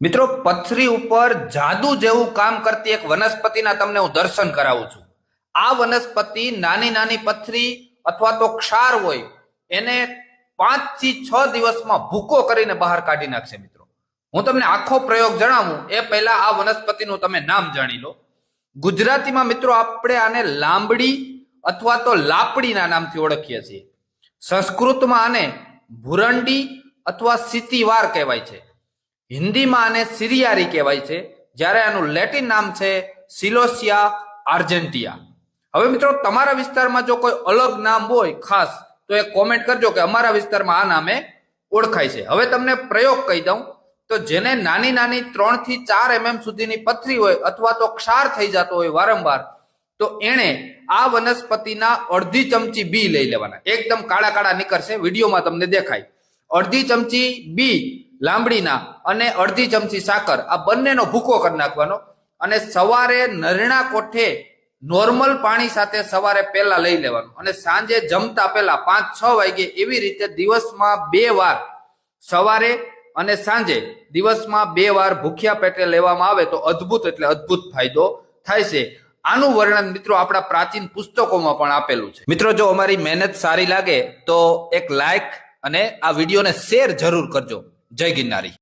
મિત્રો, પથરી ઉપર જાદુ જેવું કામ કરતી એક વનસ્પતિના તમને હું દર્શન કરાવું છું. આ વનસ્પતિ નાની નાની પથરી અથવા તો ક્ષાર હોય એને 5 થી 6 દિવસમાં ભૂકો કરીને બહાર કાઢી નાખશે. મિત્રો, હું તમને આખો પ્રયોગ જણાવું એ પહેલા આ વનસ્પતિનું તમે નામ જાણી લો. ગુજરાતીમાં મિત્રો આપણે આને લાંબડી અથવા તો લાપડીના નામથી ઓળખીએ છીએ. સંસ્કૃતમાં આને ભુરંડી અથવા સિતીવાર કહેવાય છે. હિન્દીમાં આને સિરિયારી કહેવાય છે, જ્યારે આનું લેટિન નામ છે સિલોસિયા આર્જેન્ટિયા. હવે મિત્રો, તમારા વિસ્તારમાં જો કોઈ અલગ નામ હોય ખાસ તો એ કોમેન્ટ કરજો કે અમારા વિસ્તારમાં આ નામે ઓળખાય છે. હવે તમને પ્રયોગ કહી દઉં તો જેને નાની નાની 3 થી 4 mm સુધીની પથરી હોય અથવા તો ક્ષાર થઈ જતો હોય વારંવાર, તો એણે આ વનસ્પતિના અડધી ચમચી બી લઈ લેવાના. એકદમ કાળા કાળા નીકળશે, વિડીયોમાં તમને દેખાય. અડધી ચમચી બી લાંબડીના અને અડધી ચમચી સાકર, આ બંનેનો ભૂકો કરી નાખવાનો અને સવારે નરણા કોઠે નોર્મલ પાણી સાથે સવારે પહેલા લઈ લેવાનું અને સાંજે જમતા પહેલા 5-6 વાગે એવી રીતે દિવસમાં 2 વાર, સવારે અને સાંજે દિવસમાં 2 વાર ભૂખ્યા પેટે લેવામાં આવે તો અદ્ભુત એટલે અદ્ભુત ફાયદો થાય છે. આનું વર્ણન મિત્રો આપણા પ્રાચીન પુસ્તકોમાં પણ આપેલું છે. મિત્રો, જો અમારી મહેનત સારી લાગે તો એક લાઈક અને આ વિડીયોને શેર જરૂર કરજો. જય ગિરનારી.